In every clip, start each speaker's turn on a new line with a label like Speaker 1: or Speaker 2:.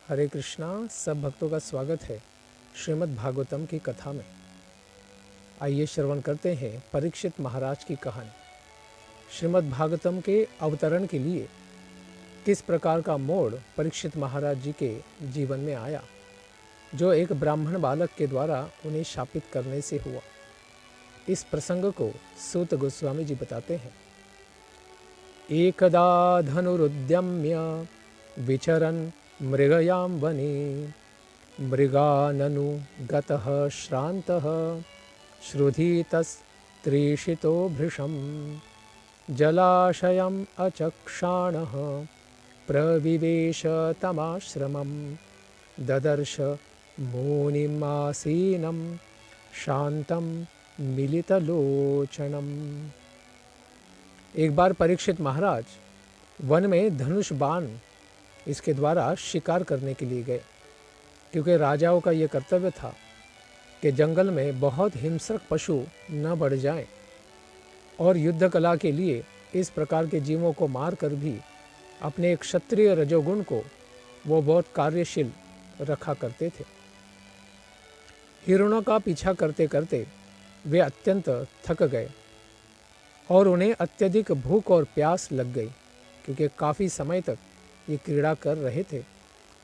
Speaker 1: हरे कृष्णा। सब भक्तों का स्वागत है श्रीमद् भागवतम की कथा में। आइए श्रवण करते हैं परीक्षित महाराज की कहानी। श्रीमद् भागवतम के अवतरण के लिए किस प्रकार का मोड़ परीक्षित महाराज जी के जीवन में आया, जो एक ब्राह्मण बालक के द्वारा उन्हें शापित करने से हुआ। इस प्रसंग को सूत गोस्वामी जी बताते हैं। एकदा धनुरुद्यम्य विचरन् मृगयां वने मृगाननु गतः श्रान्तः श्रुधितस्त्रीषितो भृशं जलाशयम् अचक्षाणः प्रविवेश तमाश्रमं ददर्श मुनिमासीनं शान्तं मिलितलोचनम्। एक बार परीक्षित महाराज वन में धनुष बाण इसके द्वारा शिकार करने के लिए गए, क्योंकि राजाओं का यह कर्तव्य था कि जंगल में बहुत हिंसक पशु न बढ़ जाएं और युद्ध कला के लिए इस प्रकार के जीवों को मारकर भी अपने क्षत्रिय रजोगुण को वो बहुत कार्यशील रखा करते थे। हिरणों का पीछा करते करते वे अत्यंत थक गए और उन्हें अत्यधिक भूख और प्यास लग गई, क्योंकि काफ़ी समय तक ये क्रीड़ा कर रहे थे,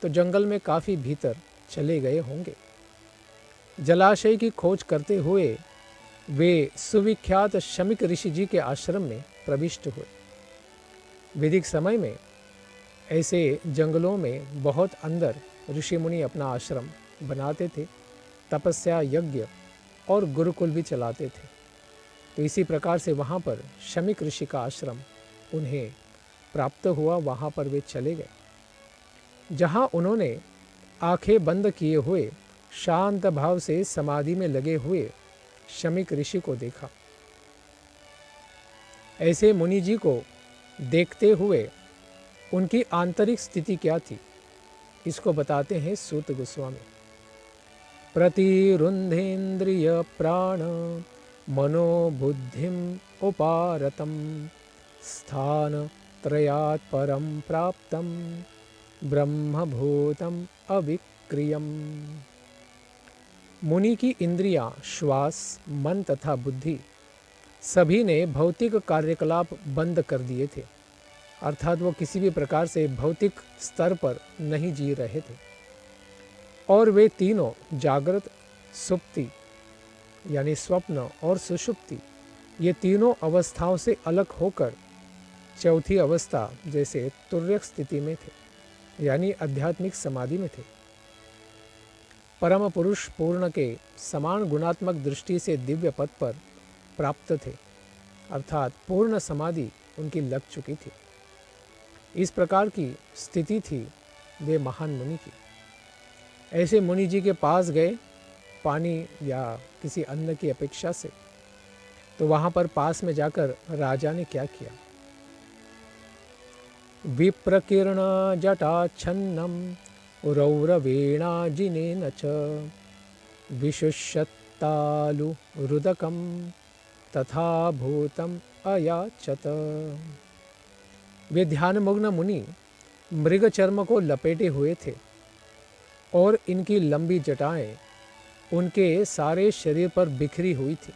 Speaker 1: तो जंगल में काफ़ी भीतर चले गए होंगे। जलाशय की खोज करते हुए वे सुविख्यात शमिक ऋषि जी के आश्रम में प्रविष्ट हुए। वैदिक समय में ऐसे जंगलों में बहुत अंदर ऋषि मुनि अपना आश्रम बनाते थे, तपस्या यज्ञ और गुरुकुल भी चलाते थे। तो इसी प्रकार से वहाँ पर शमिक ऋषि का आश्रम उन्हें प्राप्त हुआ। वहाँ पर वे चले गए, जहाँ उन्होंने आंखें बंद किए हुए शांत भाव से समाधि में लगे हुए शमिक ऋषि को देखा। ऐसे मुनि जी को देखते हुए उनकी आंतरिक स्थिति क्या थी, इसको बताते हैं सूत गोस्वामी। प्रतिरुंधेन्द्रिय प्राण मनोबुद्धिम उपारतम स्थान त्रयात् परं प्राप्तं ब्रह्मभूतम अविक्रियम। मुनि की इंद्रियां, श्वास, मन तथा बुद्धि सभी ने भौतिक कार्यकलाप बंद कर दिए थे, अर्थात वो किसी भी प्रकार से भौतिक स्तर पर नहीं जी रहे थे। और वे तीनों जागृत, सुप्ति यानी स्वप्न और सुषुप्ति, ये तीनों अवस्थाओं से अलग होकर चौथी अवस्था जैसे तुर्यक स्थिति में थे, यानी आध्यात्मिक समाधि में थे। परम पुरुष पूर्ण के समान गुणात्मक दृष्टि से दिव्य पद पर प्राप्त थे, अर्थात पूर्ण समाधि उनकी लग चुकी थी। इस प्रकार की स्थिति थी वे महान मुनि की। ऐसे मुनि जी के पास गए पानी या किसी अन्न की अपेक्षा से, तो वहाँ पर पास में जाकर राजा ने क्या किया। विप्रकीर्ण जटाच्छन्नम रौरवेणाजिनेन च विशुष्यत्तालु रुदकम तथा भूतम अयाचत। वे ध्यानमग्न मुनि मृग चर्म को लपेटे हुए थे और इनकी लंबी जटाएं उनके सारे शरीर पर बिखरी हुई थी।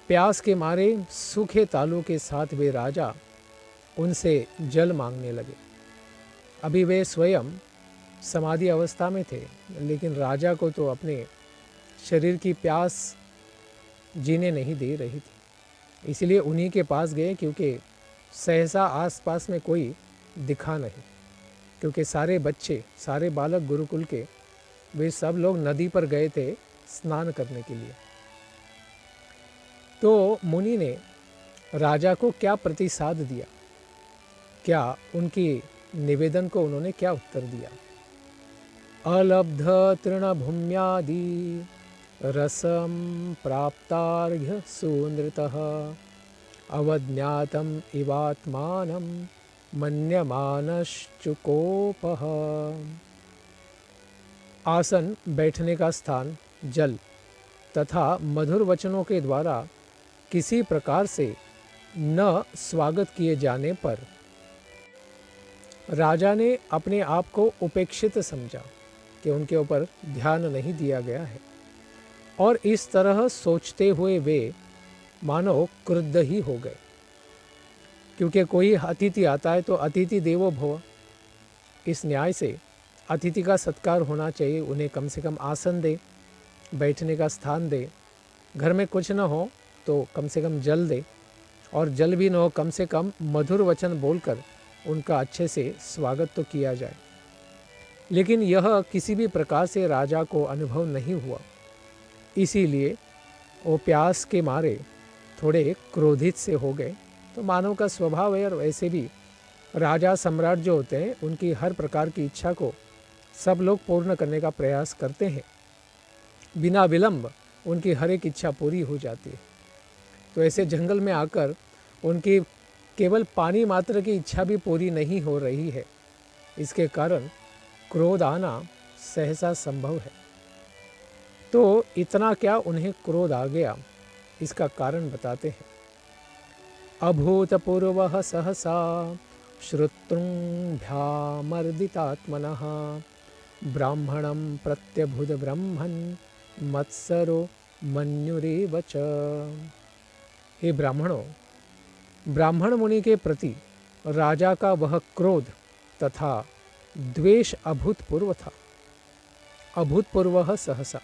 Speaker 1: प्यास के मारे सूखे तालू के साथ वे राजा उनसे जल मांगने लगे। अभी वे स्वयं समाधि अवस्था में थे, लेकिन राजा को तो अपने शरीर की प्यास जीने नहीं दे रही थी। इसलिए उन्हीं के पास गए, क्योंकि सहसा आसपास में कोई दिखा नहीं, क्योंकि सारे बच्चे, सारे बालक गुरुकुल के, वे सब लोग नदी पर गए थे स्नान करने के लिए। तो मुनि ने राजा को क्या प्रतिसाद दिया, क्या उनकी निवेदन को उन्होंने क्या उत्तर दिया। अलब्ध तृणभूम्यादि रसम प्राप्तार्घ्य सुनृतः अवज्ञातम इवात्मानं मन्यमानश्चुकोपः। आसन, बैठने का स्थान, जल तथा मधुर वचनों के द्वारा किसी प्रकार से न स्वागत किए जाने पर राजा ने अपने आप को उपेक्षित समझा कि उनके ऊपर ध्यान नहीं दिया गया है, और इस तरह सोचते हुए वे मानो क्रुद्ध ही हो गए। क्योंकि कोई अतिथि आता है तो अतिथि देवो भव, इस न्याय से अतिथि का सत्कार होना चाहिए। उन्हें कम से कम आसन दे, बैठने का स्थान दे। घर में कुछ न हो तो कम से कम जल दे, और जल भी न हो कम से कम मधुर वचन बोलकर उनका अच्छे से स्वागत तो किया जाए। लेकिन यह किसी भी प्रकार से राजा को अनुभव नहीं हुआ, इसीलिए वो प्यास के मारे थोड़े क्रोधित से हो गए। तो मानव का स्वभाव है, और वैसे भी राजा सम्राट जो होते हैं उनकी हर प्रकार की इच्छा को सब लोग पूर्ण करने का प्रयास करते हैं। बिना विलंब उनकी हर एक इच्छा पूरी हो जाती है। तो ऐसे जंगल में आकर उनकी केवल पानी मात्र की इच्छा भी पूरी नहीं हो रही है। इसके कारण क्रोध आना सहसा संभव है। तो इतना क्या उन्हें क्रोध आ गया, इसका कारण बताते हैं। अभूतपूर्वः सहसा श्रुतृभ्यामर्दितात्मनः ब्राह्मणं प्रत्यभुद ब्रह्मन् मत्सरो मन्युरेव च। हे ब्राह्मणों, ब्राह्मण मुनि के प्रति राजा का वह क्रोध तथा द्वेष अभूतपूर्व था। अभूतपूर्व सहसा,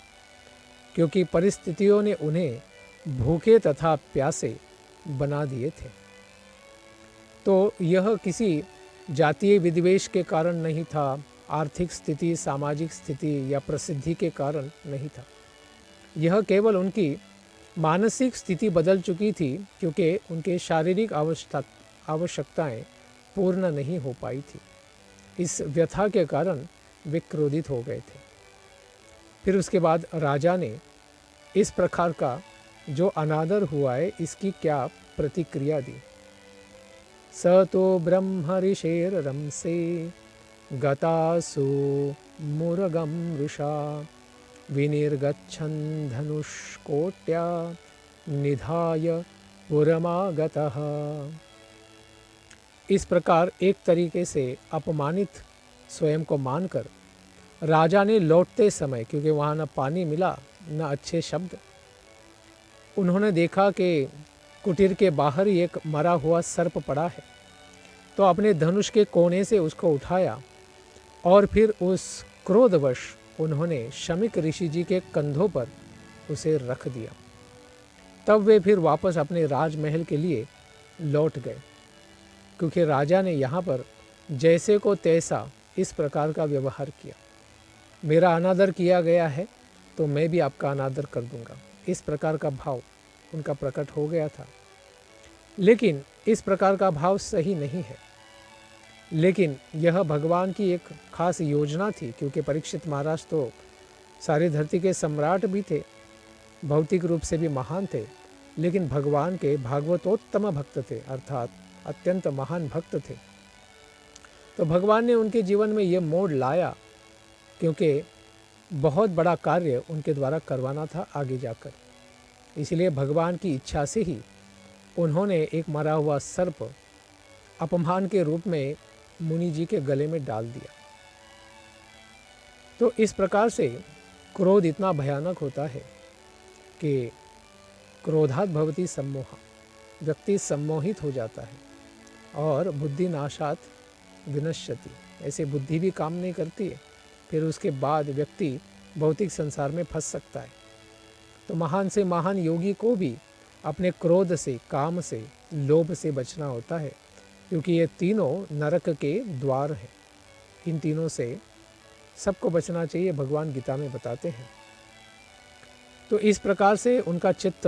Speaker 1: क्योंकि परिस्थितियों ने उन्हें भूखे तथा प्यासे बना दिए थे। तो यह किसी जातीय विद्वेष के कारण नहीं था, आर्थिक स्थिति, सामाजिक स्थिति या प्रसिद्धि के कारण नहीं था। यह केवल उनकी मानसिक स्थिति बदल चुकी थी, क्योंकि उनके शारीरिक आवश्यकताएं पूर्ण नहीं हो पाई थी। इस व्यथा के कारण वे क्रोधित हो गए थे। फिर उसके बाद राजा ने इस प्रकार का जो अनादर हुआ है इसकी क्या प्रतिक्रिया दी। स तो ब्रह्म ऋषेरंसे गतासु मुरगम वृषा विनिर्गच्छन् धनुष्कोट्या निधाय पुरमागतः। इस प्रकार एक तरीके से अपमानित स्वयं को मानकर राजा ने लौटते समय, क्योंकि वहाँ न पानी मिला न अच्छे शब्द, उन्होंने देखा कि कुटीर के बाहर ही एक मरा हुआ सर्प पड़ा है। तो अपने धनुष के कोने से उसको उठाया और फिर उस क्रोधवश उन्होंने शमीक ऋषि जी के कंधों पर उसे रख दिया। तब वे फिर वापस अपने राजमहल के लिए लौट गए, क्योंकि राजा ने यहाँ पर जैसे को तैसा इस प्रकार का व्यवहार किया। मेरा अनादर किया गया है तो मैं भी आपका अनादर कर दूंगा, इस प्रकार का भाव उनका प्रकट हो गया था। लेकिन इस प्रकार का भाव सही नहीं है। लेकिन यह भगवान की एक खास योजना थी, क्योंकि परीक्षित महाराज तो सारी धरती के सम्राट भी थे, भौतिक रूप से भी महान थे, लेकिन भगवान के भागवतोत्तम भक्त थे, अर्थात अत्यंत महान भक्त थे। तो भगवान ने उनके जीवन में ये मोड़ लाया, क्योंकि बहुत बड़ा कार्य उनके द्वारा करवाना था आगे जाकर। इसलिए भगवान की इच्छा से ही उन्होंने एक मरा हुआ सर्प अपमान के रूप में मुनि जी के गले में डाल दिया। तो इस प्रकार से क्रोध इतना भयानक होता है कि क्रोधात् भवति सम्मोह, व्यक्ति सम्मोहित हो जाता है और बुद्धि नाशात् विनश्यति, ऐसे बुद्धि भी काम नहीं करती है। फिर उसके बाद व्यक्ति भौतिक संसार में फंस सकता है। तो महान से महान योगी को भी अपने क्रोध से, काम से, लोभ से बचना होता है, क्योंकि ये तीनों नरक के द्वार हैं। इन तीनों से सबको बचना चाहिए, भगवान गीता में बताते हैं। तो इस प्रकार से उनका चित्त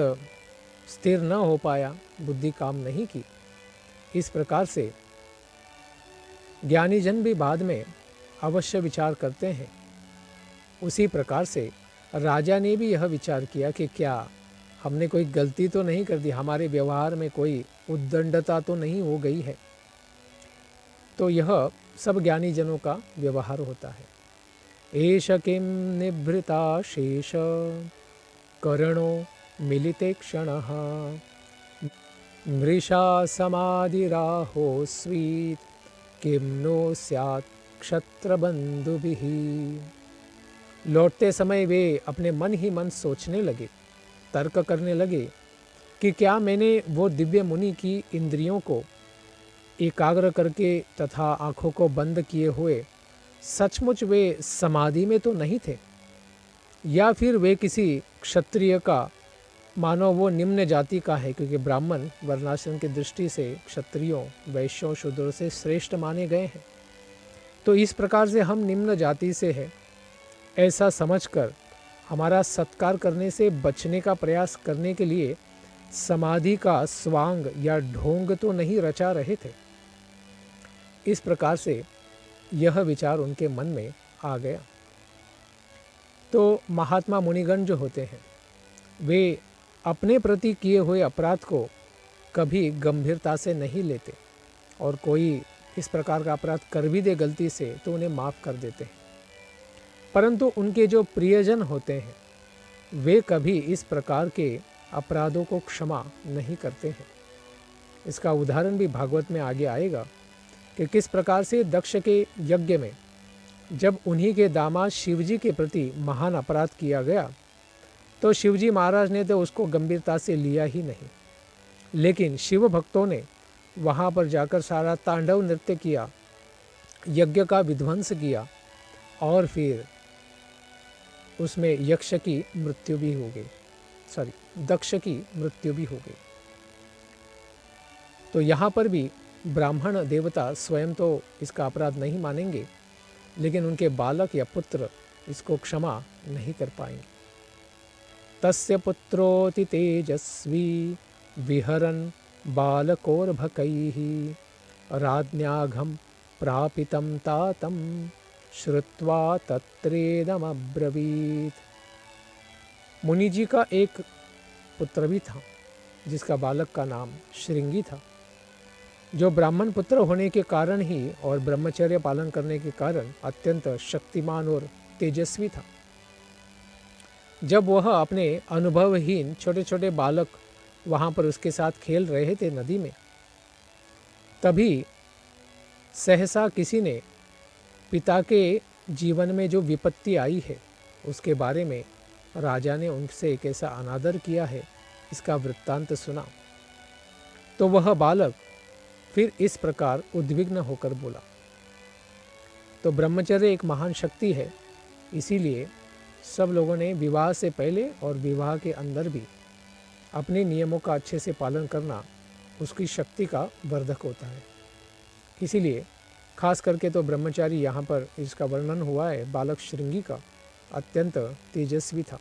Speaker 1: स्थिर न हो पाया, बुद्धि काम नहीं की। इस प्रकार से ज्ञानी जन भी बाद में अवश्य विचार करते हैं। उसी प्रकार से राजा ने भी यह विचार किया कि क्या हमने कोई गलती तो नहीं कर दी, हमारे व्यवहार में कोई उद्दंडता तो नहीं हो गई है। तो यह सब ज्ञानी जनों का व्यवहार होता है। एष किं निभृता शेष करणो मिलिते क्षणः मृषा समाधिराहो स्वीत् किम नो स्यात् क्षत्रबंधुभिः। लौटते समय वे अपने मन ही मन सोचने लगे, तर्क करने लगे कि क्या मैंने वो दिव्य मुनि की इंद्रियों को एकाग्र करके तथा आँखों को बंद किए हुए सचमुच वे समाधि में तो नहीं थे, या फिर वे किसी क्षत्रिय का, मानो वो निम्न जाति का है, क्योंकि ब्राह्मण वर्णाश्रम की दृष्टि से क्षत्रियों, वैश्यों, शूद्रों से श्रेष्ठ माने गए हैं। तो इस प्रकार से हम निम्न जाति से हैं ऐसा समझकर हमारा सत्कार करने से बचने का प्रयास करने के लिए समाधि का स्वांग या ढोंग तो नहीं रचा रहे थे। इस प्रकार से यह विचार उनके मन में आ गया। तो महात्मा मुनिगण जो होते हैं वे अपने प्रति किए हुए अपराध को कभी गंभीरता से नहीं लेते, और कोई इस प्रकार का अपराध कर भी दे गलती से तो उन्हें माफ़ कर देते हैं। परंतु उनके जो प्रियजन होते हैं वे कभी इस प्रकार के अपराधों को क्षमा नहीं करते हैं। इसका उदाहरण भी भागवत में आगे आएगा कि किस प्रकार से दक्ष के यज्ञ में जब उन्हीं के दामाद शिवजी के प्रति महान अपराध किया गया तो शिवजी महाराज ने तो उसको गंभीरता से लिया ही नहीं, लेकिन शिव भक्तों ने वहाँ पर जाकर सारा तांडव नृत्य किया, यज्ञ का विध्वंस किया, और फिर उसमें यक्ष की मृत्यु भी हो गई, दक्ष की मृत्यु भी हो गई। तो यहाँ पर भी ब्राह्मण देवता स्वयं तो इसका अपराध नहीं मानेंगे, लेकिन उनके बालक या पुत्र इसको क्षमा नहीं कर पाएंगे। तस्य पुत्रोति तेजस्वी विहरन् बालकोर्भकैः राज्ञाघं प्रापितं तातं श्रुत्वा तत्रेदमब्रवीत्। मुनि जी का एक पुत्र भी था जिसका बालक का नाम श्रृंगी था, जो ब्राह्मण पुत्र होने के कारण ही और ब्रह्मचर्य पालन करने के कारण अत्यंत शक्तिमान और तेजस्वी था। जब वह अपने अनुभवहीन छोटे छोटे बालक वहाँ पर उसके साथ खेल रहे थे नदी में, तभी सहसा किसी ने पिता के जीवन में जो विपत्ति आई है उसके बारे में राजा ने उनसे एक ऐसा अनादर किया है, इसका वृत्तांत सुना। तो वह बालक फिर इस प्रकार उद्विग्न होकर बोला। तो ब्रह्मचर्य एक महान शक्ति है, इसीलिए सब लोगों ने विवाह से पहले और विवाह के अंदर भी अपने नियमों का अच्छे से पालन करना उसकी शक्ति का वर्धक होता है। इसीलिए खास करके तो ब्रह्मचारी यहाँ पर इसका वर्णन हुआ है, बालक श्रृंगी का अत्यंत तेजस्वी था।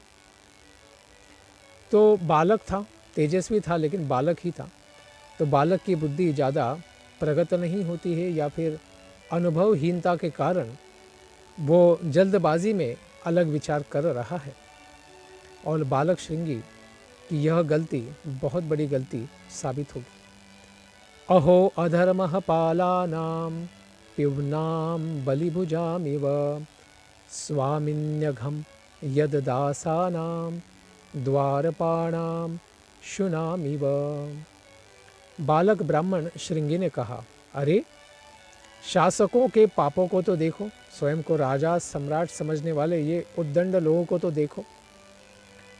Speaker 1: तो बालक था, तेजस्वी था, लेकिन बालक ही था। तो बालक की बुद्धि ज़्यादा प्रगत नहीं होती है, या फिर अनुभवहीनता के कारण वो जल्दबाजी में अलग विचार कर रहा है, और बालक श्रृंगी की यह गलती बहुत बड़ी गलती साबित होगी। अहो अधर्मः पालानां पिबनां बलिभुजामिव स्वामिन्यघं यददासानां द्वारपाणां शुनामिव। बालक ब्राह्मण श्रृंगी ने कहा, अरे शासकों के पापों को तो देखो, स्वयं को राजा सम्राट समझने वाले ये उद्दंड लोगों को तो देखो,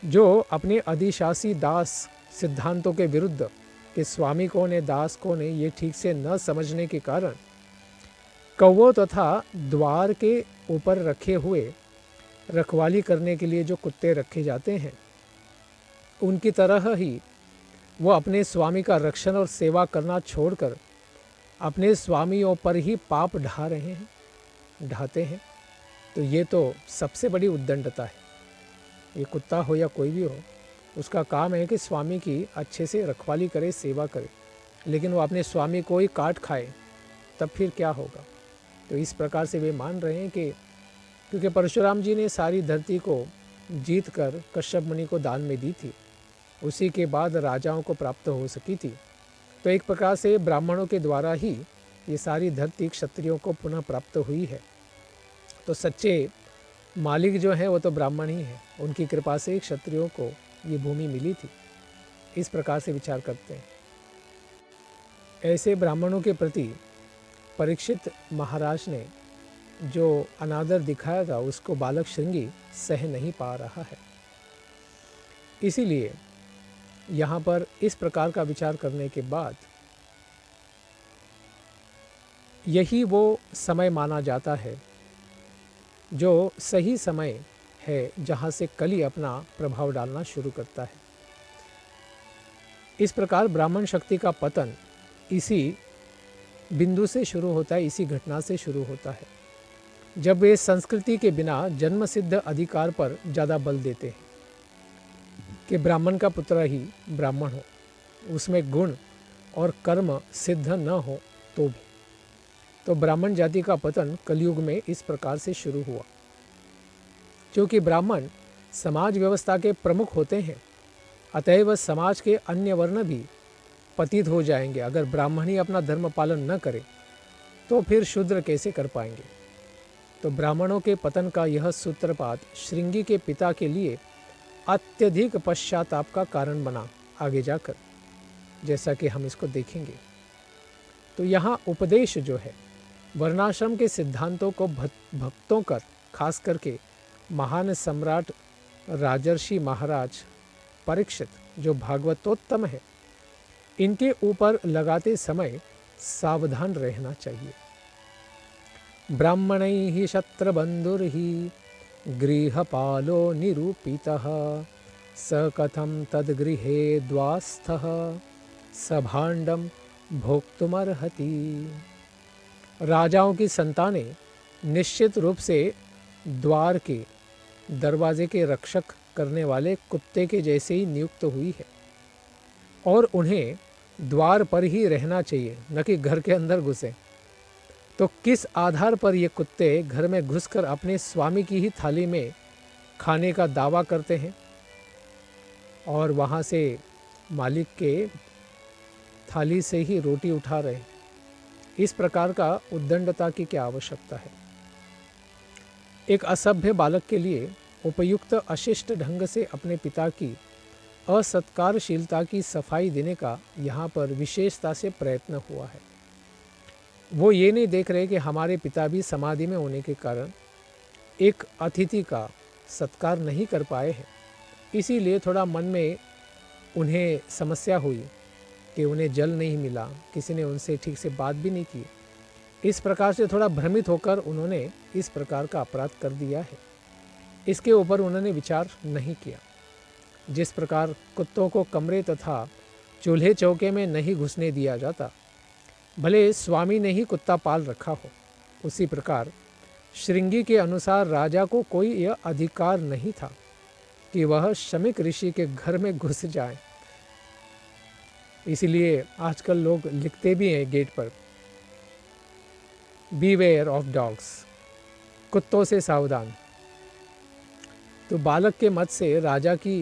Speaker 1: जो अपने अधिशासी दास सिद्धांतों के विरुद्ध कि स्वामी कौन है, दास कौन है, ये ठीक से न समझने के कारण कौवों तथा द्वार के ऊपर रखे हुए रखवाली करने के लिए जो कुत्ते रखे जाते हैं, उनकी तरह ही वो अपने स्वामी का रक्षण और सेवा करना छोड़कर अपने स्वामियों पर ही पाप ढाते हैं। तो ये तो सबसे बड़ी उद्दंडता है। ये कुत्ता हो या कोई भी हो, उसका काम है कि स्वामी की अच्छे से रखवाली करे, सेवा करे, लेकिन वो अपने स्वामी को ही काट खाए, तब फिर क्या होगा। तो इस प्रकार से वे मान रहे हैं कि क्योंकि परशुराम जी ने सारी धरती को जीत कर कश्यप मुनि को दान में दी थी, उसी के बाद राजाओं को प्राप्त हो सकी थी। तो एक प्रकार से ब्राह्मणों के द्वारा ही ये सारी धरती क्षत्रियों को पुनः प्राप्त हुई है। तो सच्चे मालिक जो है वो तो ब्राह्मण ही है, उनकी कृपा से क्षत्रियों को ये भूमि मिली थी। इस प्रकार से विचार करते हैं। ऐसे ब्राह्मणों के प्रति परीक्षित महाराज ने जो अनादर दिखाया था उसको बालक श्रृंगी सह नहीं पा रहा है। इसीलिए यहाँ पर इस प्रकार का विचार करने के बाद यही वो समय माना जाता है जो सही समय है जहाँ से कली अपना प्रभाव डालना शुरू करता है। इस प्रकार ब्राह्मण शक्ति का पतन इसी बिंदु से शुरू होता है, इसी घटना से शुरू होता है, जब वे संस्कृति के बिना जन्मसिद्ध अधिकार पर ज़्यादा बल देते हैं कि ब्राह्मण का पुत्र ही ब्राह्मण हो, उसमें गुण और कर्म सिद्ध न हो तो भी। तो ब्राह्मण जाति का पतन कलयुग में इस प्रकार से शुरू हुआ। क्योंकि ब्राह्मण समाज व्यवस्था के प्रमुख होते हैं, अतएव समाज के अन्य वर्ण भी पतित हो जाएंगे। अगर ब्राह्मण ही अपना धर्म पालन न करे तो फिर शूद्र कैसे कर पाएंगे। तो ब्राह्मणों के पतन का यह सूत्रपात श्रृंगी के पिता के लिए अत्यधिक पश्चाताप का कारण बना आगे जाकर, जैसा कि हम इसको देखेंगे। तो यहाँ उपदेश जो है वर्णाश्रम के सिद्धांतों को भक्तों कर खास करके महान सम्राट राजर्षि महाराज परीक्षित जो भागवतोत्तम है, इनके ऊपर लगाते समय सावधान रहना चाहिए। ब्राह्मणैः शत्रबन्धुर्हि गृहपालो निरूपितः स कथं तद्गृहे द्वास्थः स भाण्डं भोक्तुमर्हति। राजाओं की संतानें निश्चित रूप से द्वार के दरवाजे के रक्षक करने वाले कुत्ते के जैसे ही नियुक्त हुई है और उन्हें द्वार पर ही रहना चाहिए, न कि घर के अंदर घुसे। तो किस आधार पर ये कुत्ते घर में घुसकर अपने स्वामी की ही थाली में खाने का दावा करते हैं और वहाँ से मालिक के थाली से ही रोटी उठा रहे हैं? इस प्रकार का उद्दंडता की क्या आवश्यकता है। एक असभ्य बालक के लिए उपयुक्त अशिष्ट ढंग से अपने पिता की असत्कारशीलता की सफाई देने का यहाँ पर विशेषता से प्रयत्न हुआ है। वो ये नहीं देख रहे कि हमारे पिता भी समाधि में होने के कारण एक अतिथि का सत्कार नहीं कर पाए हैं, इसीलिए थोड़ा मन में उन्हें समस्या हुई कि उन्हें जल नहीं मिला, किसी ने उनसे ठीक से बात भी नहीं की। इस प्रकार से थोड़ा भ्रमित होकर उन्होंने इस प्रकार का अपराध कर दिया है। इसके ऊपर उन्होंने विचार नहीं किया। जिस प्रकार कुत्तों को कमरे तथा चूल्हे चौके में नहीं घुसने दिया जाता, भले स्वामी ने ही कुत्ता पाल रखा हो, उसी प्रकार श्रृंगी के अनुसार राजा को कोई यह अधिकार नहीं था कि वह शमीक ऋषि के घर में घुस जाए। इसलिए आजकल लोग लिखते भी हैं गेट पर, बीवेयर ऑफ डॉग्स, कुत्तों से सावधान। तो बालक के मत से राजा की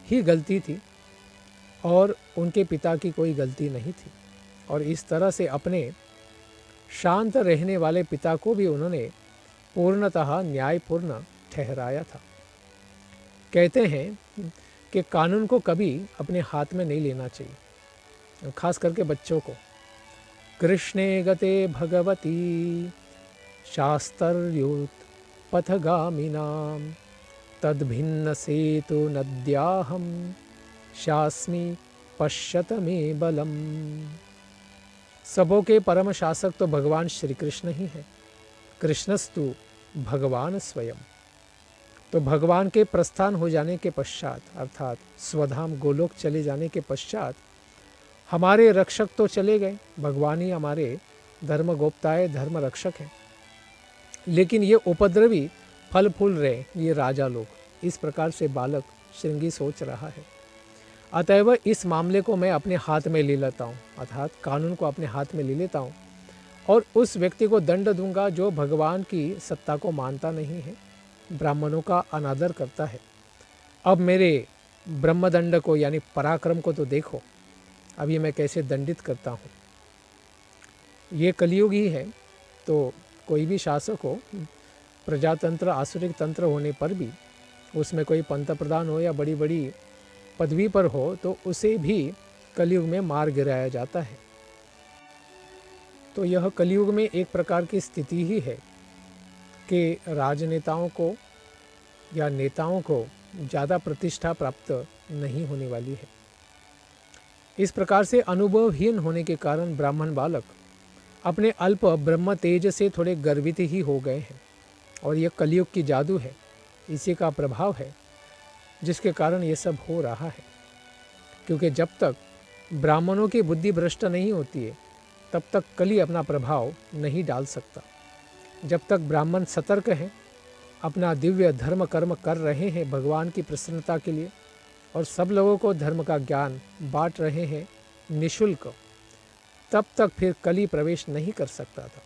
Speaker 1: ही गलती थी और उनके पिता की कोई गलती नहीं थी, और इस तरह से अपने शांत रहने वाले पिता को भी उन्होंने पूर्णतः न्यायपूर्ण ठहराया था। कहते हैं कि कानून को कभी अपने हाथ में नहीं लेना चाहिए, खास करके बच्चों को। कृष्णे गते भगवती शास्त्रयुत पथगामिनां तद्भिन्न सेतु नद्याहम शास्मि पश्यत मे बलम। सबों के परम शासक तो भगवान श्री कृष्ण ही हैं। कृष्णस्तु भगवान स्वयं। तो भगवान के प्रस्थान हो जाने के पश्चात, अर्थात स्वधाम गोलोक चले जाने के पश्चात, हमारे रक्षक तो चले गए, भगवान ही हमारे धर्म गोप्ताए धर्म रक्षक हैं, लेकिन ये उपद्रवी फल फूल रहे ये राजा लोग। इस प्रकार से बालक श्रृंगी सोच रहा है। अतएव इस मामले को मैं अपने हाथ में ले लेता हूँ, अर्थात कानून को अपने हाथ में ले लेता हूँ और उस व्यक्ति को दंड दूंगा जो भगवान की सत्ता को मानता नहीं है, ब्राह्मणों का अनादर करता है। अब मेरे ब्रह्मदंड को यानी पराक्रम को तो देखो, अभी मैं कैसे दंडित करता हूँ। ये कलयुग ही है, तो कोई भी शासक हो, प्रजातंत्र आसुरिक तंत्र होने पर भी उसमें कोई पंत प्रधान हो या बड़ी बड़ी पदवी पर हो, तो उसे भी कलयुग में मार गिराया जाता है। तो यह कलयुग में एक प्रकार की स्थिति ही है कि राजनेताओं को या नेताओं को ज़्यादा प्रतिष्ठा प्राप्त नहीं होने वाली है। इस प्रकार से अनुभवहीन होने के कारण ब्राह्मण बालक अपने अल्प ब्रह्म तेज से थोड़े गर्वित ही हो गए हैं, और यह कलयुग की जादू है, इसी का प्रभाव है जिसके कारण ये सब हो रहा है। क्योंकि जब तक ब्राह्मणों की बुद्धि भ्रष्ट नहीं होती है तब तक कली अपना प्रभाव नहीं डाल सकता। जब तक ब्राह्मण सतर्क हैं, अपना दिव्य धर्म कर्म कर रहे हैं भगवान की प्रसन्नता के लिए, और सब लोगों को धर्म का ज्ञान बांट रहे हैं निःशुल्क, तब तक फिर कली प्रवेश नहीं कर सकता था।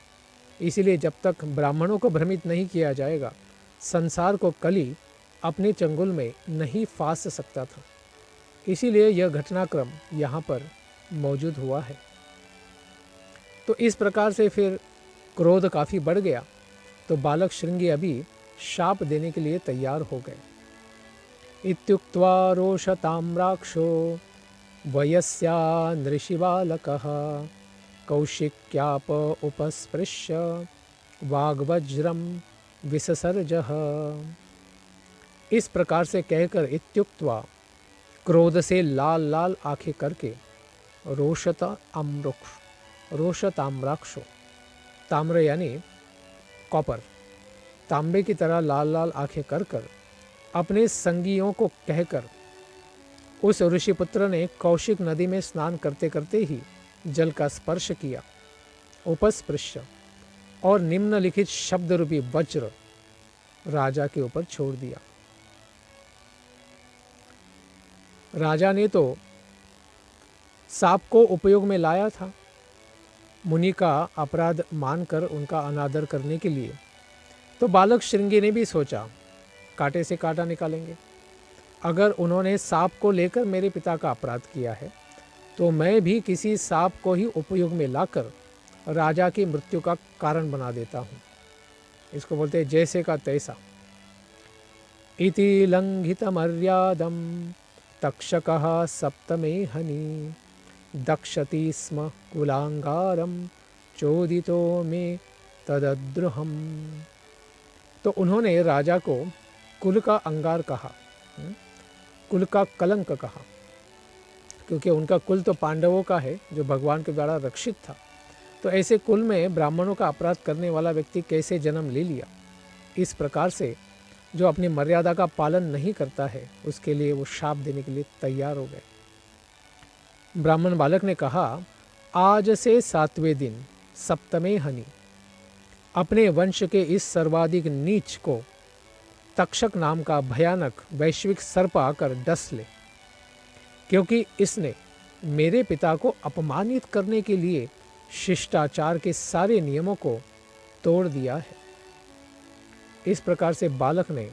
Speaker 1: इसीलिए जब तक ब्राह्मणों को भ्रमित नहीं किया जाएगा, संसार को कली अपने चंगुल में नहीं फांस सकता था। इसीलिए यह घटनाक्रम यहाँ पर मौजूद हुआ है। तो इस प्रकार से फिर क्रोध काफ़ी बढ़ गया, तो बालक श्रृंगी अभी शाप देने के लिए तैयार हो गए। इत्युक्त्वा रोषताम्राक्षो वयस्या नृषिबालकः कौशिक्याप उपस्पृश्य वाग्वज्रम विससर्जः। इस प्रकार से कहकर इत्युक्त्वा क्रोध से लाल लाल आंखें करके रोषताम्राक्षो, ताम्र यानी कॉपर, तांबे की तरह लाल लाल आंखें कर अपने संगियों को कहकर उस ऋषिपुत्र ने कौशिक नदी में स्नान करते करते ही जल का स्पर्श किया, उपस्पृश्य, और निम्नलिखित शब्द रूपी वज्र राजा के ऊपर छोड़ दिया। राजा ने तो सांप को उपयोग में लाया था मुनि का अपराध मानकर उनका अनादर करने के लिए, तो बालक श्रृंगी ने भी सोचा कांटे से कांटा निकालेंगे। अगर उन्होंने सांप को लेकर मेरे पिता का अपराध किया है तो मैं भी किसी सांप को ही उपयोग में लाकर राजा की मृत्यु का कारण बना देता हूँ। इसको बोलते हैं जैसे का तैसा। इति लंघित मर्यादम तक्षकः सप्तमे हनि दक्षति स्म कुलांगारम चोदितो में तदद्रुहम। तो उन्होंने राजा को कुल का अंगार कहा, कुल का कलंक कहा, क्योंकि उनका कुल तो पांडवों का है जो भगवान के द्वारा रक्षित था। तो ऐसे कुल में ब्राह्मणों का अपराध करने वाला व्यक्ति कैसे जन्म ले लिया। इस प्रकार से जो अपनी मर्यादा का पालन नहीं करता है उसके लिए वो शाप देने के लिए तैयार हो गए। ब्राह्मण बालक ने कहा, आज से 7वें दिन सप्तमे हनि अपने वंश के इस सर्वाधिक नीच को तक्षक नाम का भयानक वैश्विक सर्प आकर डस ले, क्योंकि इसने मेरे पिता को अपमानित करने के लिए शिष्टाचार के सारे नियमों को तोड़ दिया है। इस प्रकार से बालक ने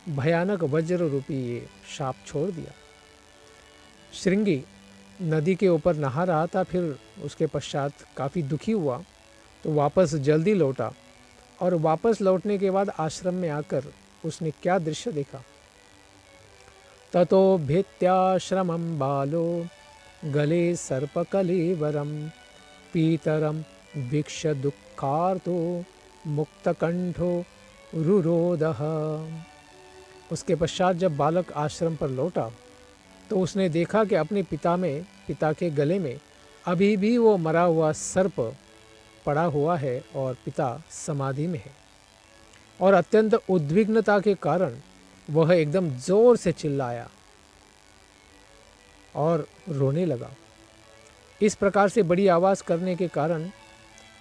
Speaker 1: भयानक वज्र रूपी ये शाप छोड़ दिया। श्रृंगी नदी के ऊपर नहा रहा था, फिर उसके पश्चात काफ़ी दुखी हुआ तो वापस जल्दी लौटा, और वापस लौटने के बाद आश्रम में आकर उसने क्या दृश्य देखा। ततो भित्याश्रमं बालो गले सर्पकलेवरम पीतरम वीक्ष दुःखार्तो मुक्तकंठो रुरोदः। उसके पश्चात जब बालक आश्रम पर लौटा तो उसने देखा कि अपने पिता के गले में अभी भी वो मरा हुआ सर्प पड़ा हुआ है और पिता समाधि में है, और अत्यंत उद्विग्नता के कारण वह एकदम जोर से चिल्लाया और रोने लगा। इस प्रकार से बड़ी आवाज़ करने के कारण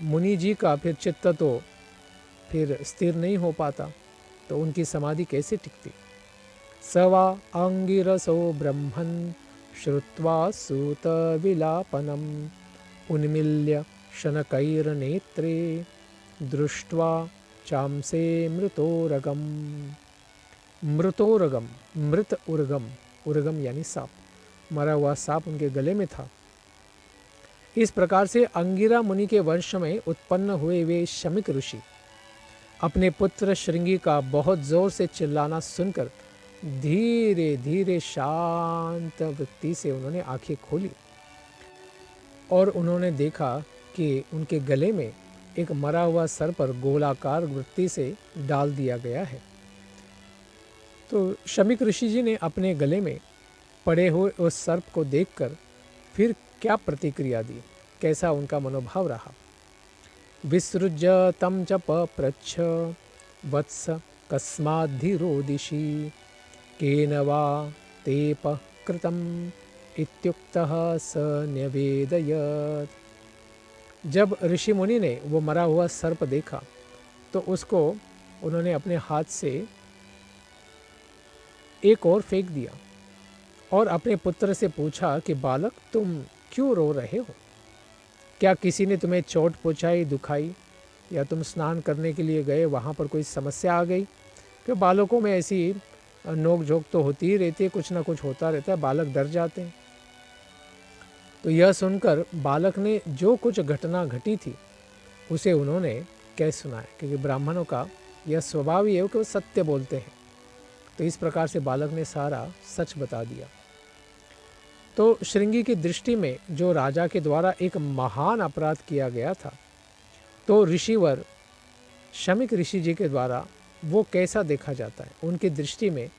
Speaker 1: मुनि जी का फिर चित्त तो फिर स्थिर नहीं हो पाता, तो उनकी समाधि कैसे टिकती। सवा अंगिरसो ब्रह्मन् श्रुत्वा सूत विलापनम उन्मिल्य शनकैर्नेत्रे दृष्ट्वा चांसे मृतोरगम। मृतोरगम, मृत उर्गम, उर्गम यानी सांप, मरा हुआ सांप उनके गले में था। इस प्रकार से अंगिरा मुनि के वंश में उत्पन्न हुए वे शमिक ऋषि अपने पुत्र श्रृंगी का बहुत जोर से चिल्लाना सुनकर धीरे धीरे शांत वृत्ति से उन्होंने आंखें खोली और उन्होंने देखा कि उनके गले में एक मरा हुआ सर्प पर गोलाकार वृत्ति से डाल दिया गया है। तो शमीक ऋषि जी ने अपने गले में पड़े हुए उस सर्प को देखकर फिर क्या प्रतिक्रिया दी, कैसा उनका मनोभाव रहा। विसृज्य तं च पप्रच्छ वत्स कस्माद्धि केन वा तेप कृतम् इत्युक्तः स न्यवेदयत्। जब ऋषि मुनि ने वो मरा हुआ सर्प देखा तो उसको उन्होंने अपने हाथ से एक और फेंक दिया और अपने पुत्र से पूछा कि बालक, तुम क्यों रो रहे हो? क्या किसी ने तुम्हें चोट पहुँचाई, दुखाई, या तुम स्नान करने के लिए गए, वहाँ पर कोई समस्या आ गई? क्यों बालकों में ऐसी नोक झोंक तो होती ही रहती है, कुछ ना कुछ होता रहता है, बालक डर जाते हैं। तो यह सुनकर बालक ने जो कुछ घटना घटी थी उसे उन्होंने कह सुनाया, क्योंकि ब्राह्मणों का यह स्वभाव ही है कि वो सत्य बोलते हैं। तो इस प्रकार से बालक ने सारा सच बता दिया। तो श्रृंगी की दृष्टि में जो राजा के द्वारा एक महान अपराध किया गया था, तो ऋषिवर शमीक ऋषि जी के द्वारा वो कैसा देखा जाता है, उनकी दृष्टि में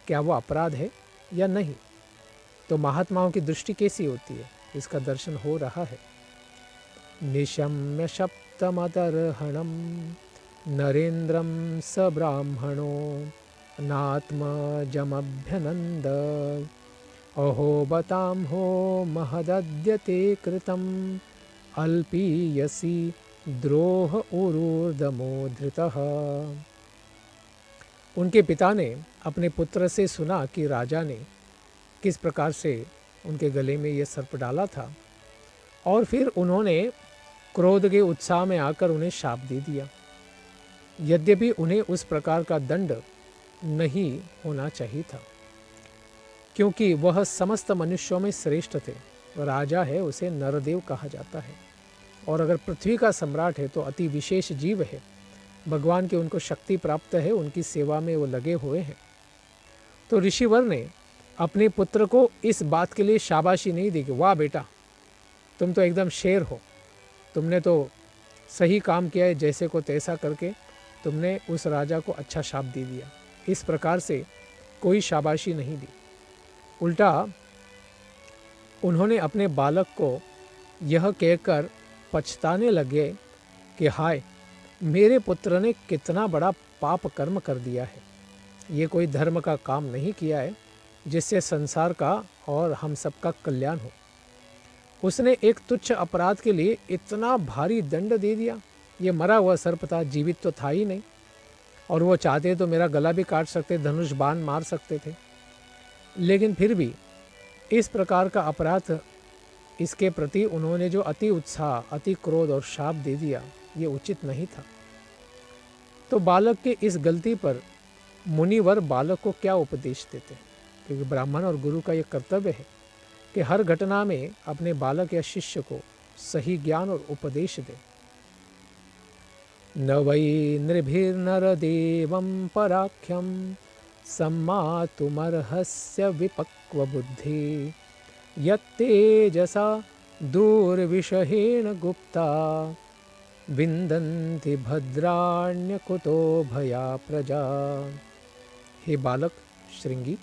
Speaker 1: क्या वो अपराध है या नहीं। तो महात्माओं की दृष्टि कैसी होती है, इसका दर्शन हो रहा है। निशम्य सप्तमतर्हणम नरेंद्रम स ब्राह्मणो नात्मजमभ्यनंद अहो बताम हो महदद्यते कृतम अल्पीयसी द्रोह उरूर्दमो धृतः। उनके पिता ने अपने पुत्र से सुना कि राजा ने किस प्रकार से उनके गले में ये सर्प डाला था, और फिर उन्होंने क्रोध के उत्साह में आकर उन्हें शाप दे दिया। यद्यपि उन्हें उस प्रकार का दंड नहीं होना चाहिए था, क्योंकि वह समस्त मनुष्यों में श्रेष्ठ थे। राजा है, उसे नरदेव कहा जाता है, और अगर पृथ्वी का सम्राट है तो अति विशेष जीव है। भगवान की उनको शक्ति प्राप्त है, उनकी सेवा में वो लगे हुए हैं। तो ऋषिवर ने अपने पुत्र को इस बात के लिए शाबाशी नहीं दी कि वाह बेटा, तुम तो एकदम शेर हो, तुमने तो सही काम किया है, जैसे को तैसा करके तुमने उस राजा को अच्छा शाप दे दिया। इस प्रकार से कोई शाबाशी नहीं दी। उल्टा उन्होंने अपने बालक को यह कहकर पछताने लगे कि हाय, मेरे पुत्र ने कितना बड़ा पाप कर्म कर दिया है। ये कोई धर्म का काम नहीं किया है जिससे संसार का और हम सबका कल्याण हो। उसने एक तुच्छ अपराध के लिए इतना भारी दंड दे दिया। ये मरा हुआ सर्प था, जीवित तो था ही नहीं, और वो चाहते तो मेरा गला भी काट सकते, धनुष बाण मार सकते थे, लेकिन फिर भी इस प्रकार का अपराध, इसके प्रति उन्होंने जो अति उत्साह, अति क्रोध और शाप दे दिया, ये उचित नहीं था। तो बालक के इस गलती पर मुनिवर बालक को क्या उपदेश देते हैं, क्योंकि ब्राह्मण और गुरु का ये कर्तव्य है कि हर घटना में अपने बालक या शिष्य को सही ज्ञान और उपदेश दे। न वै नृभिर्नरदेवं पराख्यं सम्मातुमर्हस्य विपक्वबुद्धि यत्तेजसा दूरविषहेण गुप्ता विन्दन्ति भद्राण्यकुतो भया प्रजा। हे बालक श्रृंगी,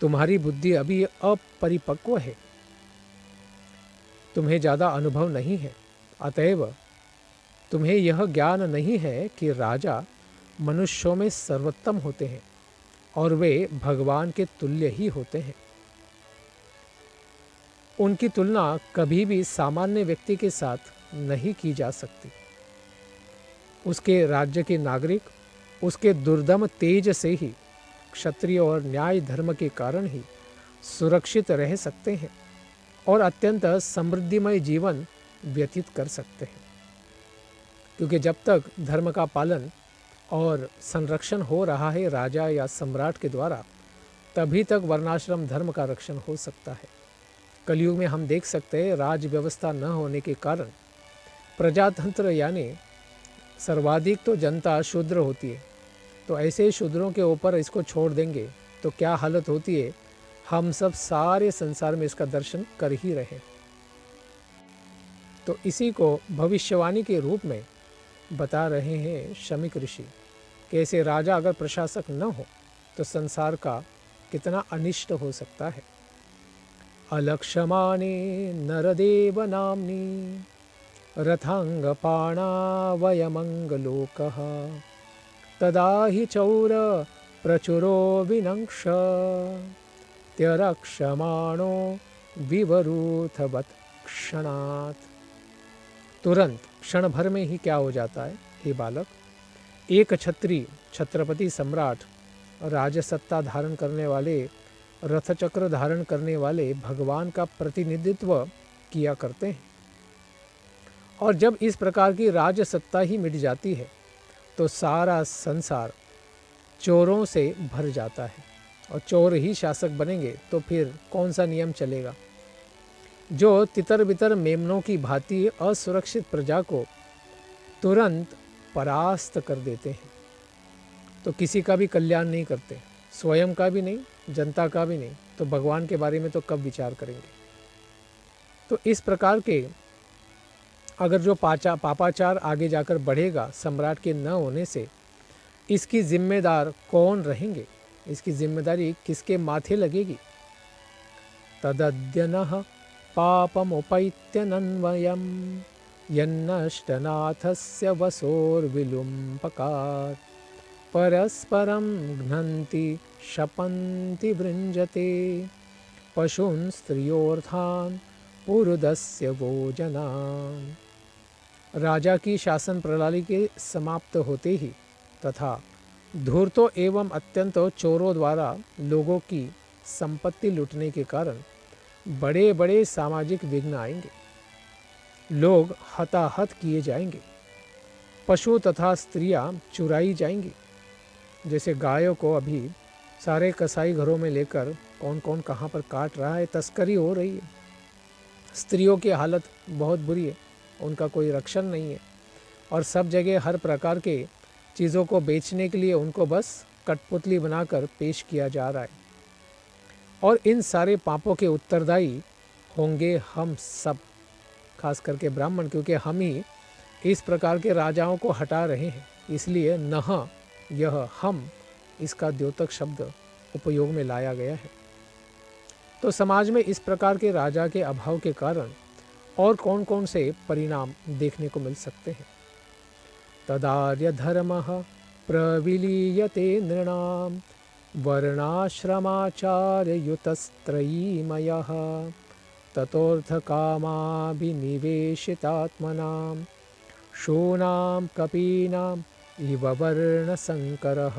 Speaker 1: तुम्हारी बुद्धि अभी अपरिपक्व है, तुम्हें ज़्यादा अनुभव नहीं है, अतएव तुम्हें यह ज्ञान नहीं है कि राजा मनुष्यों में सर्वोत्तम होते हैं और वे भगवान के तुल्य ही होते हैं। उनकी तुलना कभी भी सामान्य व्यक्ति के साथ नहीं की जा सकती। उसके राज्य के नागरिक उसके दुर्दम तेज से ही, क्षत्रिय और न्याय धर्म के कारण ही सुरक्षित रह सकते हैं और अत्यंत समृद्धिमय जीवन व्यतीत कर सकते हैं, क्योंकि जब तक धर्म का पालन और संरक्षण हो रहा है राजा या सम्राट के द्वारा, तभी तक वर्णाश्रम धर्म का रक्षण हो सकता है। कलयुग में हम देख सकते हैं राज व्यवस्था न होने के कारण प्रजातंत्र यानी सर्वाधिक तो जनता शूद्र होती है, तो ऐसे शूद्रों के ऊपर इसको छोड़ देंगे तो क्या हालत होती है, हम सब सारे संसार में इसका दर्शन कर ही रहे। तो इसी को भविष्यवाणी के रूप में बता रहे हैं शमीक ऋषि। कैसे राजा अगर प्रशासक न हो तो संसार का कितना अनिष्ट हो सकता है। अलक्षमाने नरदेव नाम्नी रथांगपाणावयमंगलोकः तदा हि चौर प्रचुरो विनंक्ष त्यरक्षमाणो विवरूथवत् क्षणात्। तुरंत क्षण भर में ही क्या हो जाता है हे बालक, एक छत्री छत्रपति सम्राट राजसत्ता धारण करने वाले, रथचक्र धारण करने वाले भगवान का प्रतिनिधित्व किया करते हैं। और जब इस प्रकार की राजसत्ता ही मिट जाती है तो सारा संसार चोरों से भर जाता है, और चोर ही शासक बनेंगे तो फिर कौन सा नियम चलेगा। जो तितर बितर मेमनों की भांति असुरक्षित प्रजा को तुरंत परास्त कर देते हैं तो किसी का भी कल्याण नहीं करते, स्वयं का भी नहीं, जनता का भी नहीं, तो भगवान के बारे में तो कब विचार करेंगे। तो इस प्रकार के अगर जो पापाचार आगे जाकर बढ़ेगा सम्राट के न होने से, इसकी जिम्मेदार कौन रहेंगे, इसकी जिम्मेदारी किसके माथे लगेगी। तदद्यनः पापमुपैत्यनन्वयम् यन्नष्टनाथस्य वसोर्विलुम्पकात् परस्परं घ्नन्ति शपन्ति वृञ्जते पशून् स्त्रियोर्थान् पुरुदस्य वो जनान्। राजा की शासन प्रणाली के समाप्त होते ही तथा धूर्तों एवं अत्यंत चोरों द्वारा लोगों की संपत्ति लूटने के कारण बड़े बड़े सामाजिक विघ्न आएंगे, लोग हताहत किए जाएंगे, पशु तथा स्त्रियां चुराई जाएंगी। जैसे गायों को अभी सारे कसाई घरों में लेकर कौन कौन कहाँ पर काट रहा है, तस्करी हो रही है। स्त्रियों की हालत बहुत बुरी है, उनका कोई रक्षण नहीं है, और सब जगह हर प्रकार के चीज़ों को बेचने के लिए उनको बस कठपुतली बनाकर पेश किया जा रहा है। और इन सारे पापों के उत्तरदायी होंगे हम सब, खास करके ब्राह्मण, क्योंकि हम ही इस प्रकार के राजाओं को हटा रहे हैं। इसलिए नह यह हम, इसका द्योतक शब्द उपयोग में लाया गया है। तो समाज में इस प्रकार के राजा के अभाव के कारण और कौन कौन से परिणाम देखने को मिल सकते हैं। तदार्य धर्मः प्रविलीयते नृणां वर्णाश्रमाचार्ययुतस्त्रयीमयः ततोऽर्थकामाभिनिवेशितात्मनां शूनां कपीनां इव वर्णसंकरः।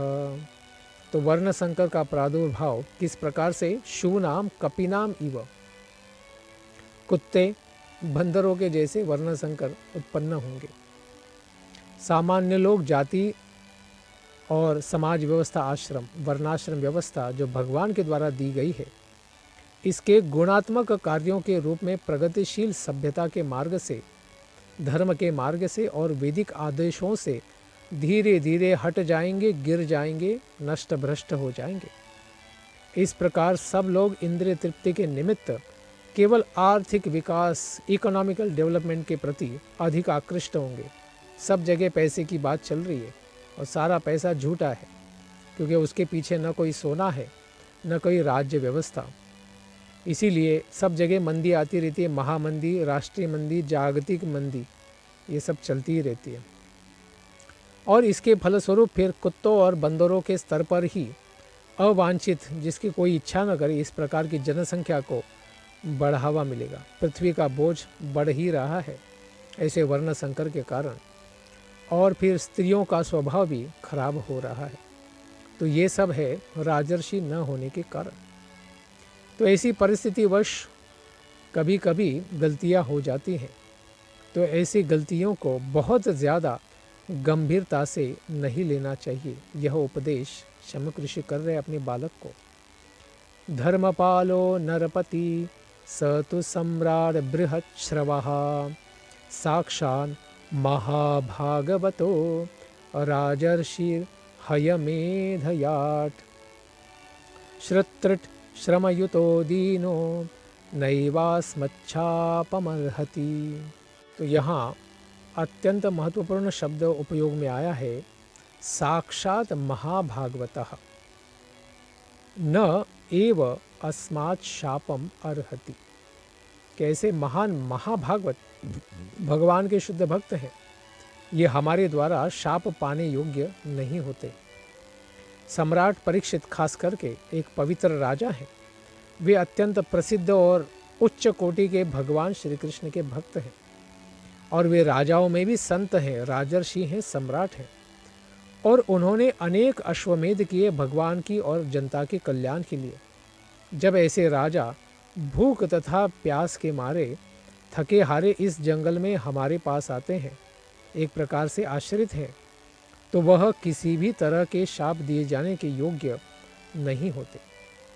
Speaker 1: तो वर्णसंकर का प्रादुर्भाव किस प्रकार से, शूनाम कपीनाम इव, कुत्ते बंदरों के जैसे वर्णसंकर उत्पन्न होंगे। सामान्य लोग जाति और समाज व्यवस्था, आश्रम वर्णाश्रम व्यवस्था जो भगवान के द्वारा दी गई है, इसके गुणात्मक कार्यों के रूप में प्रगतिशील सभ्यता के मार्ग से, धर्म के मार्ग से और वैदिक आदेशों से धीरे धीरे हट जाएंगे, गिर जाएंगे, नष्ट भ्रष्ट हो जाएंगे। इस प्रकार सब लोग इंद्रिय तृप्ति के निमित्त केवल आर्थिक विकास, इकोनॉमिकल डेवलपमेंट के प्रति अधिक आकृष्ट होंगे। सब जगह पैसे की बात चल रही है और सारा पैसा झूठा है, क्योंकि उसके पीछे न कोई सोना है, न कोई राज्य व्यवस्था। इसीलिए सब जगह मंदी आती रहती है, महामंदी, राष्ट्रीय मंदी, जागतिक मंदी, ये सब चलती ही रहती है। और इसके फलस्वरूप फिर कुत्तों और बंदरों के स्तर पर ही अवांछित, जिसकी कोई इच्छा न करे, इस प्रकार की जनसंख्या को बढ़ावा मिलेगा। पृथ्वी का बोझ बढ़ ही रहा है ऐसे वर्ण संकर के कारण, और फिर स्त्रियों का स्वभाव भी खराब हो रहा है। तो ये सब है राजर्षि न होने के कारण। तो ऐसी परिस्थितिवश कभी कभी गलतियां हो जाती हैं, तो ऐसी गलतियों को बहुत ज़्यादा गंभीरता से नहीं लेना चाहिए। यह उपदेश शमीक ऋषि कर रहे अपने बालक को। धर्मपालो नरपति स तु सम्राट बृहच्छ्रवः साक्षान् महाभागवतो राजर्षिर्हयमेधयात् श्रुतृट श्रमयुतो दीनो नैवास्मच्छापमर्हति। तो यहाँ अत्यंत महत्वपूर्ण शब्द उपयोग में आया है, साक्षात महाभागवतः न एव अस्मात् शापम अर्हति। कैसे महान महाभागवत भगवान के शुद्ध भक्त हैं, ये हमारे द्वारा शाप पाने योग्य नहीं होते। सम्राट परीक्षित खास करके एक पवित्र राजा हैं। वे अत्यंत प्रसिद्ध और उच्च कोटि के भगवान श्री कृष्ण के भक्त हैं और वे राजाओं में भी संत हैं, राजर्षि हैं, सम्राट हैं। और उन्होंने अनेक अश्वमेध किए भगवान की और जनता के कल्याण के लिए। जब ऐसे राजा भूख तथा प्यास के मारे थके हारे इस जंगल में हमारे पास आते हैं, एक प्रकार से आश्रित हैं, तो वह किसी भी तरह के शाप दिए जाने के योग्य नहीं होते।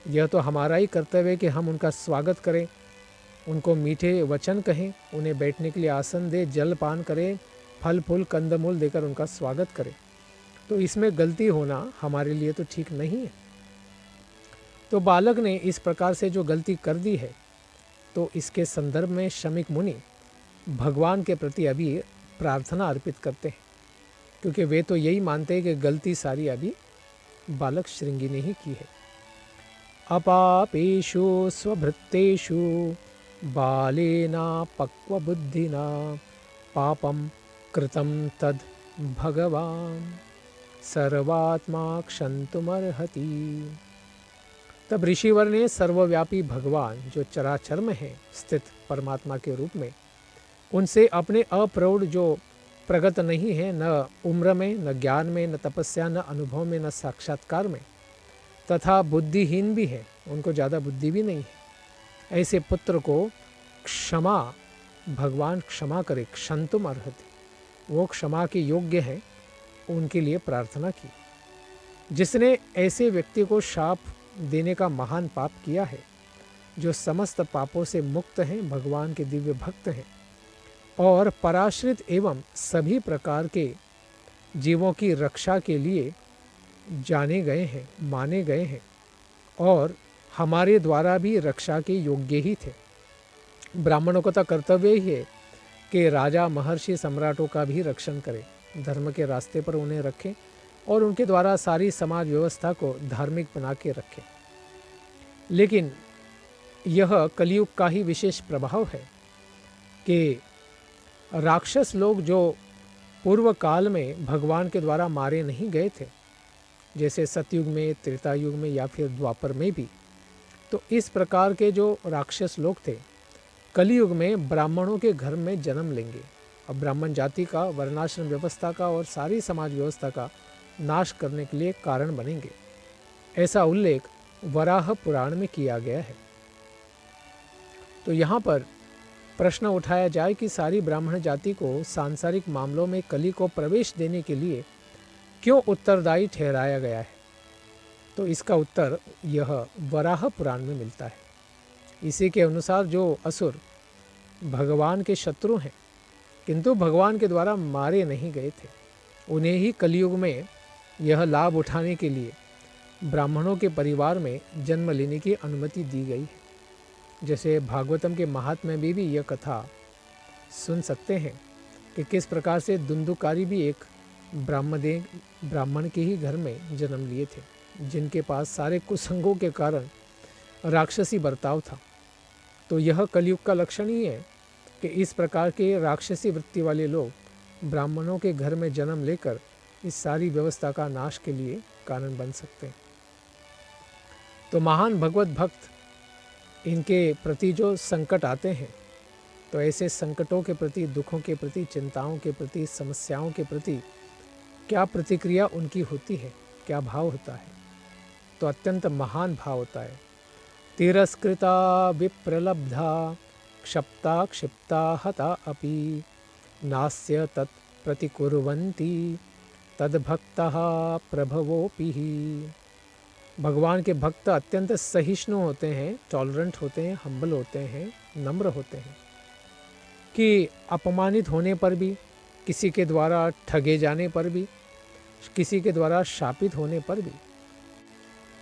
Speaker 1: यह तो हमारा ही कर्तव्य है कि हम उनका स्वागत करें, उनको मीठे वचन कहें, उन्हें बैठने के लिए आसन दें, जल पान करें, फल फूल कंदमूल देकर उनका स्वागत करें। तो इसमें गलती होना हमारे लिए तो ठीक नहीं है। तो बालक ने इस प्रकार से जो गलती कर दी है, तो इसके संदर्भ में शमीक मुनि भगवान के प्रति अभी प्रार्थना अर्पित करते हैं, क्योंकि वे तो यही मानते हैं कि गलती सारी अभी बालक श्रृंगी ने ही की है। अपापेषु स्वभृत्तेषु बालेना पक्वबुद्धिना पापं कृतं तद् भगवान सर्वात्मा क्षन्तुमर्हति। तब ऋषिवर ने सर्वव्यापी भगवान जो चराचर में है स्थित परमात्मा के रूप में, उनसे अपने अप्रौढ़ जो प्रगत नहीं है, न उम्र में, न ज्ञान में, न तपस्या, न अनुभव में, न साक्षात्कार में, तथा बुद्धिहीन भी है, उनको ज़्यादा बुद्धि भी नहीं है, ऐसे पुत्र को क्षमा भगवान क्षमा करे, क्षन्तुम अर्हति, वो क्षमा के योग्य हैं, उनके लिए प्रार्थना की। जिसने ऐसे व्यक्ति को शाप देने का महान पाप किया है, जो समस्त पापों से मुक्त हैं, भगवान के दिव्य भक्त हैं और पराश्रित एवं सभी प्रकार के जीवों की रक्षा के लिए जाने गए हैं, माने गए हैं और हमारे द्वारा भी रक्षा के योग्य ही थे। ब्राह्मणों का तो कर्तव्य ही है कि राजा, महर्षि, सम्राटों का भी रक्षण करें, धर्म के रास्ते पर उन्हें रखें और उनके द्वारा सारी समाज व्यवस्था को धार्मिक बना के रखें। लेकिन यह कलयुग का ही विशेष प्रभाव है कि राक्षस लोग जो पूर्व काल में भगवान के द्वारा मारे नहीं गए थे, जैसे सतयुग में, त्रेता युग में या फिर द्वापर में भी, तो इस प्रकार के जो राक्षस लोग थे कलयुग में ब्राह्मणों के घर में जन्म लेंगे और ब्राह्मण जाति का, वर्णाश्रम व्यवस्था का और सारी समाज व्यवस्था का नाश करने के लिए कारण बनेंगे। ऐसा उल्लेख वराह पुराण में किया गया है। तो यहाँ पर प्रश्न उठाया जाए कि सारी ब्राह्मण जाति को सांसारिक मामलों में कली को प्रवेश देने के लिए क्यों उत्तरदायी ठहराया गया है, तो इसका उत्तर यह वराह पुराण में मिलता है। इसी के अनुसार जो असुर भगवान के शत्रु हैं किंतु भगवान के द्वारा मारे नहीं गए थे, उन्हें ही कलयुग में यह लाभ उठाने के लिए ब्राह्मणों के परिवार में जन्म लेने की अनुमति दी गई है। जैसे भागवतम के महात्म्य में भी यह कथा सुन सकते हैं कि किस प्रकार से दुंदुकारी भी एक ब्राह्मण के ही घर में जन्म लिए थे, जिनके पास सारे कुसंगों के कारण राक्षसी बर्ताव था। तो यह कलयुग का लक्षण ही है कि इस प्रकार के राक्षसी वृत्ति वाले लोग ब्राह्मणों के घर में जन्म लेकर इस सारी व्यवस्था का नाश के लिए कारण बन सकते हैं। तो महान भगवत भक्त, इनके प्रति जो संकट आते हैं, तो ऐसे संकटों के प्रति, दुखों के प्रति, चिंताओं के प्रति, समस्याओं के प्रति क्या प्रतिक्रिया उनकी होती है, क्या भाव होता है, तो अत्यंत महान भाव होता है। तिरस्कृता विप्रलब्धा क्षप्ता क्षिप्ता हता अपि नास्य तत् प्रतिकुर्वन्ति तद्भक्तः प्रभवोऽपि। भगवान के भक्त अत्यंत सहिष्णु होते हैं, टॉलरेंट होते हैं, हम्बल होते हैं, नम्र होते हैं कि अपमानित होने पर भी, किसी के द्वारा ठगे जाने पर भी, किसी के द्वारा शापित होने पर भी,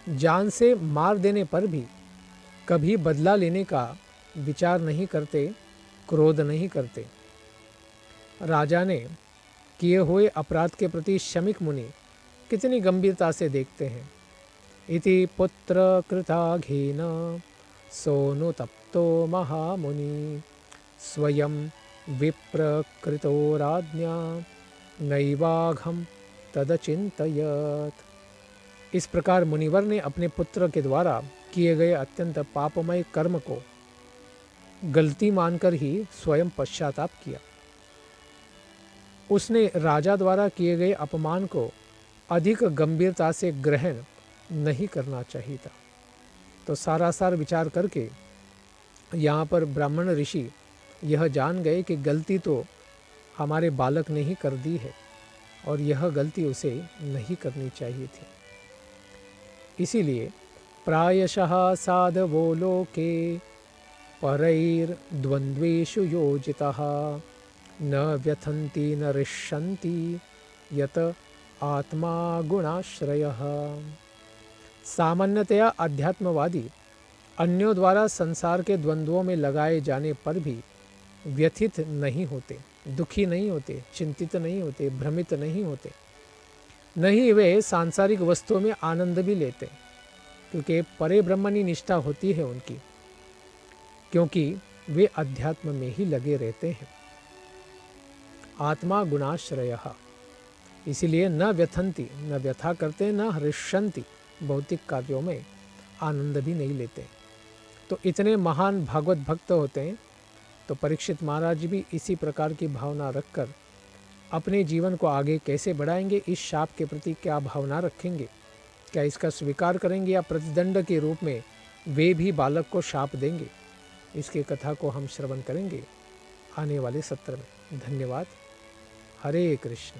Speaker 1: जान से मार देने पर भी कभी बदला लेने का विचार नहीं करते, क्रोध नहीं करते, राजा ने किए हुए अपराध के प्रति शमीक मुनि कितनी गंभीरता से देखते हैं। इति पुत्र कृताघेन सोनुतप्तो महामुनि स्वयं विप्रकृतो राज्ञा नैवाघम तदचिंतयत। इस प्रकार मुनिवर ने अपने पुत्र के द्वारा किए गए अत्यंत पापमय कर्म को गलती मानकर ही स्वयं पश्चाताप किया। उसने राजा द्वारा किए गए अपमान को अधिक गंभीरता से ग्रहण नहीं करना चाहिए था। तो सारासार विचार करके यहाँ पर ब्राह्मण ऋषि यह जान गए कि गलती तो हमारे बालक ने ही कर दी है और यह गलती उसे नहीं करनी चाहिए थी। इसीलिए प्रायशः साधवो लोके परैर्द्वन्द्वेषु योजिताः न व्यथन्ति न ऋष्यन्ति यत आत्मा गुणाश्रयः। सामान्यतया अध्यात्मवादी अन्यों द्वारा संसार के द्वंद्वों में लगाए जाने पर भी व्यथित नहीं होते, दुखी नहीं होते, चिंतित नहीं होते, भ्रमित नहीं होते। नहीं वे सांसारिक वस्तुओं में आनंद भी लेते, क्योंकि परे ब्रह्मणी निष्ठा होती है उनकी, क्योंकि वे अध्यात्म में ही लगे रहते हैं। आत्मा गुणाश्रयः, इसीलिए न व्यथंती, न व्यथा करते, न हृष्यन्ति, भौतिक कार्यों में आनंद भी नहीं लेते। तो इतने महान भागवत भक्त होते हैं। तो परीक्षित महाराज भी इसी प्रकार की भावना रखकर अपने जीवन को आगे कैसे बढ़ाएंगे, इस शाप के प्रति क्या भावना रखेंगे, क्या इसका स्वीकार करेंगे या प्रतिदंड के रूप में वे भी बालक को शाप देंगे, इसकी कथा को हम श्रवण करेंगे आने वाले सत्र में। धन्यवाद। हरे कृष्ण।